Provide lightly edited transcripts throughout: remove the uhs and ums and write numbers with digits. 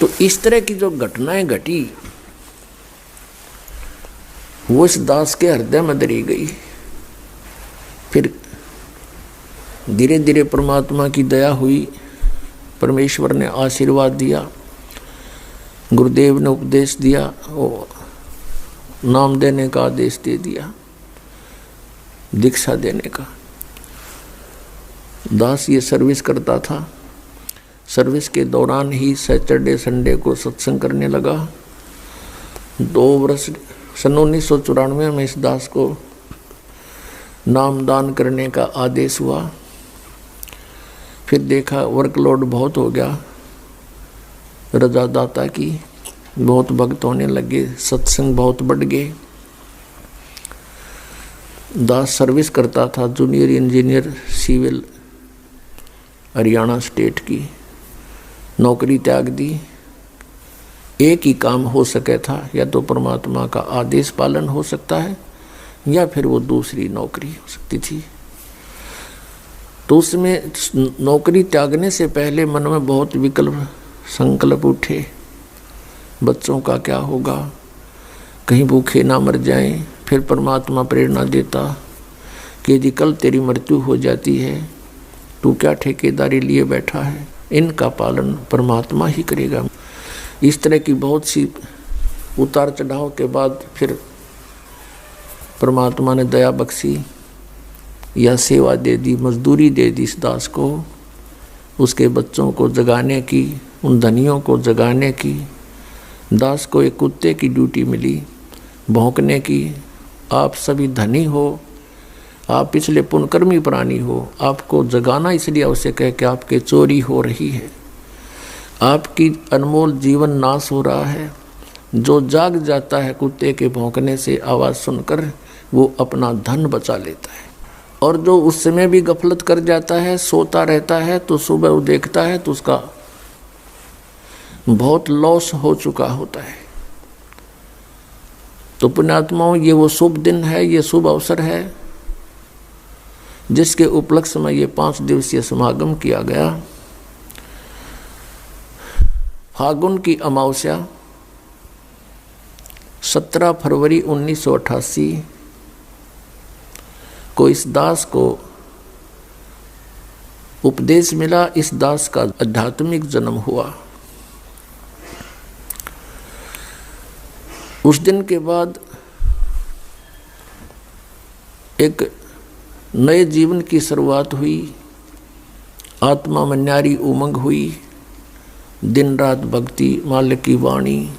तो इस तरह की जो घटनाएं घटी वो इस दास के हृदय में दरी गई। फिर धीरे धीरे परमात्मा की दया हुई, परमेश्वर ने आशीर्वाद दिया, गुरुदेव ने उपदेश दिया, वो नाम देने का आदेश दे दिया, दीक्षा देने का। दास ये सर्विस करता था। सर्विस के दौरान ही सैटरडे संडे को सत्संग करने लगा। 2 वर्ष सन 1994 में इस दास को नामदान करने का आदेश हुआ। फिर देखा वर्कलोड बहुत हो गया, रजादाता की बहुत भक्त होने लगे, सत्संग बहुत बढ़ गए। दास सर्विस करता था, junior engineer civil Haryana state की। नौकरी त्याग दी। एक ही काम हो सके था, या तो परमात्मा का आदेश पालन हो सकता है या फिर वो दूसरी नौकरी हो सकती थी। तो उसमें नौकरी त्यागने से पहले मन में बहुत विकल्प संकल्प उठे। बच्चों का क्या होगा, कहीं भूखे ना मर जाएं। फिर परमात्मा प्रेरणा देता कि यदि कल तेरी मृत्यु हो जाती है, तू क्या ठेकेदारी लिए बैठा है, इनका पालन परमात्मा ही करेगा। इस तरह की बहुत सी उतार चढ़ाव के बाद फिर परमात्मा ने दया बख्शी, या सेवा दे दी, मजदूरी दे दी इस दास को, उसके बच्चों को जगाने की, उन धनियों को जगाने की। दास को एक कुत्ते की ड्यूटी मिली, भौंकने की। आप सभी धनी हो, आप पिछले पुण्यकर्मी प्राणी हो, आपको जगाना इसलिए आवश्यक है कि आपके चोरी हो रही है, आपकी अनमोल जीवन नाश हो रहा है। जो जाग जाता है कुत्ते के भौंकने से आवाज़ सुनकर, वो अपना धन बचा लेता है। और जो उस समय भी गफलत कर जाता है, सोता रहता है, तो सुबह वो देखता है तो उसका बहुत लॉस हो चुका होता है। तो पुण्यात्माओं, ये वो शुभ दिन है, ये शुभ अवसर है जिसके उपलक्ष्य में ये 5 दिवसीय समागम किया गया। फागुन की अमावस्या 17 फरवरी 1988 को इस दास को उपदेश मिला। इस दास का आध्यात्मिक जन्म हुआ। उस दिन के बाद एक नए जीवन की शुरुआत हुई। आत्मा में न्यारी उमंग हुई। दिन रात भक्ति, मालिक की वाणी,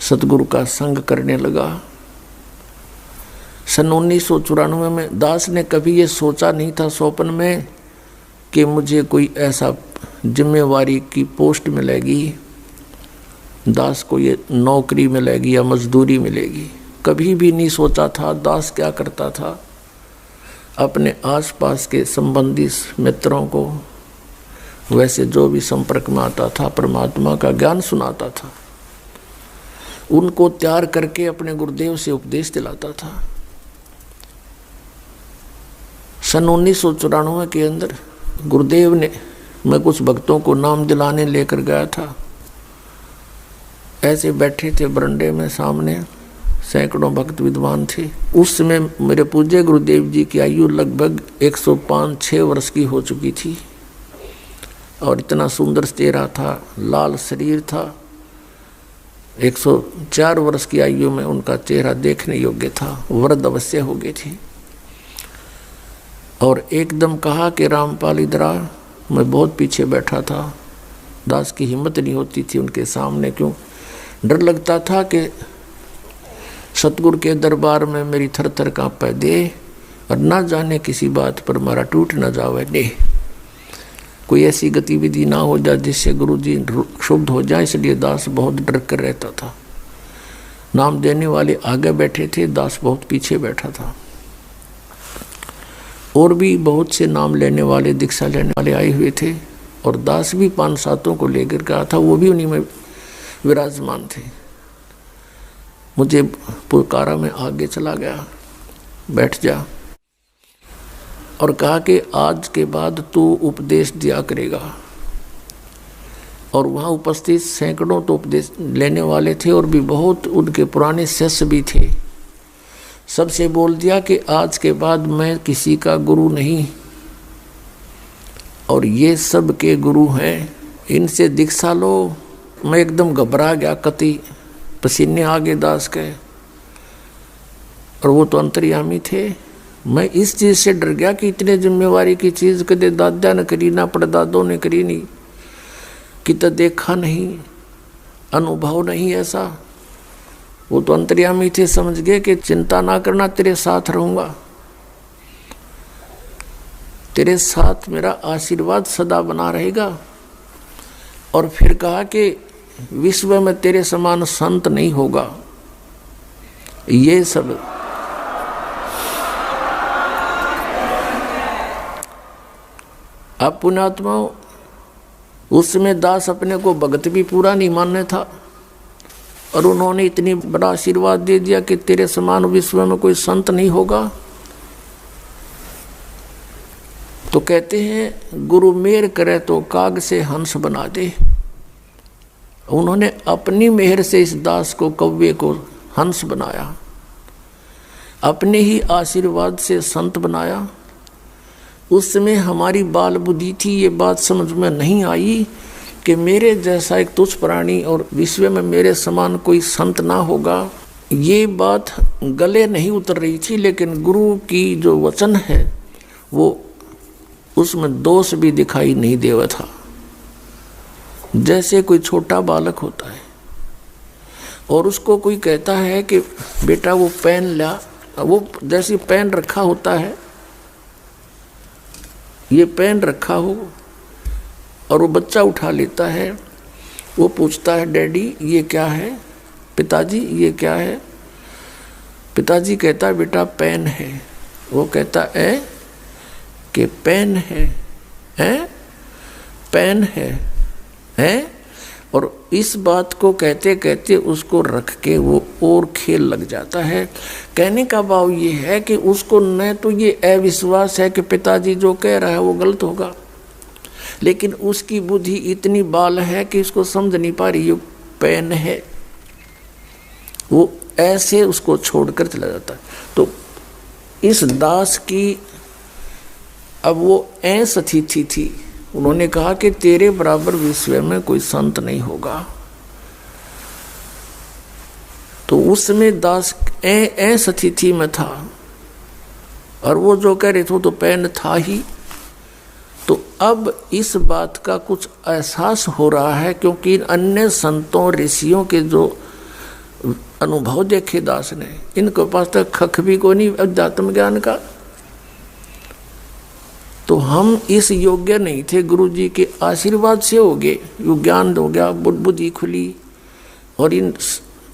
सतगुरु का संग करने लगा। सन 1994 में दास ने कभी ये सोचा नहीं था स्वप्न में कि मुझे कोई ऐसा जिम्मेवारी की पोस्ट मिलेगी, दास को ये नौकरी मिलेगी या मजदूरी मिलेगी। कभी भी नहीं सोचा था। दास क्या करता था, अपने आसपास के संबंधी मित्रों को, वैसे जो भी संपर्क में आता था, परमात्मा का ज्ञान सुनाता था, उनको तैयार करके अपने गुरुदेव से उपदेश दिलाता था। सन 1994 के अंदर गुरुदेव ने, मैं कुछ भक्तों को नाम दिलाने लेकर गया था। ऐसे बैठे थे बरंडे में, सामने सैकड़ों भक्त विद्वान थे। उस समय मेरे पूज्य गुरुदेव जी की आयु लगभग 105-6 वर्ष की हो चुकी थी और इतना सुंदर चेहरा था, लाल शरीर था। 104 वर्ष की आयु में उनका चेहरा देखने योग्य था, वृद्ध अवश्य हो गई थी। और एकदम कहा कि रामपाल इधर आ। मैं बहुत पीछे बैठा था। दास की हिम्मत नहीं होती थी उनके सामने, क्यों डर लगता था कि सतगुरु के दरबार में मेरी थर थर कांपे दे, और ना जाने किसी बात पर मारा टूट न जावे दे, कोई ऐसी गतिविधि ना हो जाए जिससे गुरु जी क्षुब्ध हो जाए। इसलिए दास बहुत डर कर रहता था। नाम देने वाले आगे बैठे थे, दास बहुत पीछे बैठा था। और भी बहुत से नाम लेने वाले, दीक्षा लेने वाले आए हुए थे, और दास भी 5-7 को लेकर गया था, वो भी उन्हीं में विराजमान थे। मुझे पुकारा में आगे चला गया, बैठ जा, और कहा कि आज के बाद तू उपदेश दिया करेगा। और वहाँ उपस्थित सैकड़ों तो उपदेश लेने वाले थे और भी बहुत उनके पुराने शिष्य भी थे। सबसे बोल दिया कि आज के बाद मैं किसी का गुरु नहीं, और ये सब के गुरु हैं, इनसे दीक्षा लो। मैं एकदम घबरा गया, कति पसीने आ गए दास के, और वो तो अंतर्यामी थे। मैं इस चीज़ से डर गया कि इतने जिम्मेवारी की चीज़ कदे दादा ने करी ना परदादों ने करी नहीं, कि तो देखा नहीं, अनुभव नहीं ऐसा। वो तो अंतर्यामी थे, समझ गए कि चिंता ना करना, तेरे साथ रहूँगा, तेरे साथ मेरा आशीर्वाद सदा बना रहेगा। और फिर कहा कि विश्व में तेरे समान संत नहीं होगा। ये सब अब पुण्यात्माओं, उस समय दास अपने को भगत भी पूरा नहीं मानने था, और उन्होंने इतनी बड़ा आशीर्वाद दे दिया कि तेरे समान विश्व में कोई संत नहीं होगा। तो कहते हैं गुरु मेहर करे तो काग से हंस बना दे। उन्होंने अपनी मेहर से इस दास को, कव्वे को हंस बनाया, अपने ही आशीर्वाद से संत बनाया। उस समय हमारी बाल बुद्धि थी, ये बात समझ में नहीं आई कि मेरे जैसा एक तुच्छ प्राणी और विश्व में मेरे समान कोई संत ना होगा। ये बात गले नहीं उतर रही थी, लेकिन गुरु की जो वचन है वो उसमें दोष भी दिखाई नहीं देवा था। जैसे कोई छोटा बालक होता है और उसको कोई कहता है कि बेटा वो पेन ला, वो जैसे पेन रखा होता है, ये पेन रखा हो, और वो बच्चा उठा लेता है, वो पूछता है डैडी ये क्या है, पिताजी ये क्या है। पिताजी कहता है बेटा पेन है। वो कहता है कि पेन है, पेन है। और इस बात को कहते कहते उसको रख के वो और खेल लग जाता है। कहने का भाव ये है कि उसको न तो ये अविश्वास है कि पिताजी जो कह रहा है वो गलत होगा, लेकिन उसकी बुद्धि इतनी बाल है कि इसको समझ नहीं पा रही ये पेन है। वो ऐसे उसको छोड़कर चला जाता है। तो इस दास की अब वो ऐस अतिथि थी, उन्होंने कहा कि तेरे बराबर विश्व में कोई संत नहीं होगा। तो उस समय दास ऐस अतिथि में था, और वो जो कह रहे थे तो पेन था ही। तो अब इस बात का कुछ एहसास हो रहा है, क्योंकि अन्य संतों ऋषियों के जो अनुभव देखे दास ने, इनके पास तक खख भी को नहीं अध्यात्म ज्ञान का। तो हम इस योग्य नहीं थे, गुरु जी के आशीर्वाद से हो गए, ज्ञान हो गया, बुद्धि खुली, और इन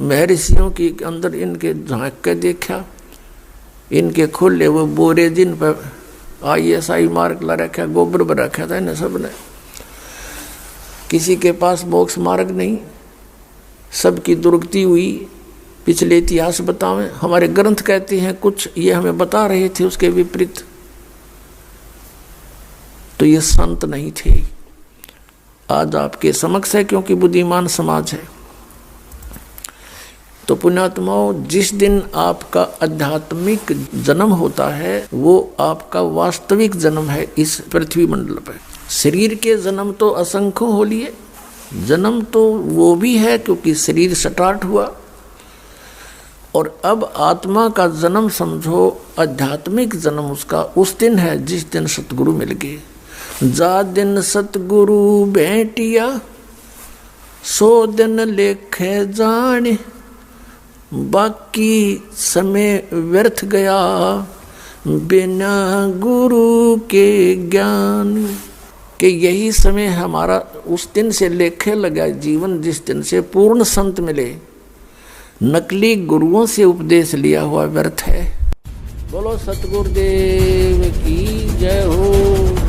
महर्षियों के अंदर इनके झांक के देखा, इनके खुले वो बोरे जिन पर ISI मार्क ला रखा, गोबर पर रखा था इन्हें सब ने। किसी के पास मोक्ष मार्ग नहीं, सबकी दुर्गति हुई। पिछले इतिहास बतावें, हमारे ग्रंथ कहते हैं कुछ, ये हमें बता रहे थे उसके विपरीत। तो ये संत नहीं थे। आज आपके समक्ष है, क्योंकि बुद्धिमान समाज है। तो पुण्यात्माओं, जिस दिन आपका आध्यात्मिक जन्म होता है वो आपका वास्तविक जन्म है इस पृथ्वी मंडल पर। शरीर के जन्म तो असंख्य हो लिए, जन्म तो वो भी है क्योंकि शरीर स्टार्ट हुआ, और अब आत्मा का जन्म समझो, आध्यात्मिक जन्म उसका उस दिन है जिस दिन सतगुरु मिल गए। जा दिन सतगुरु भेंटिया, सो दिन लेखे जाने, बाकी समय व्यर्थ गया बिना गुरु के ज्ञान। कि यही समय हमारा उस दिन से लेखे लगा जीवन, जिस दिन से पूर्ण संत मिले। नकली गुरुओं से उपदेश लिया हुआ व्यर्थ है। बोलो सतगुरुदेव की जय हो।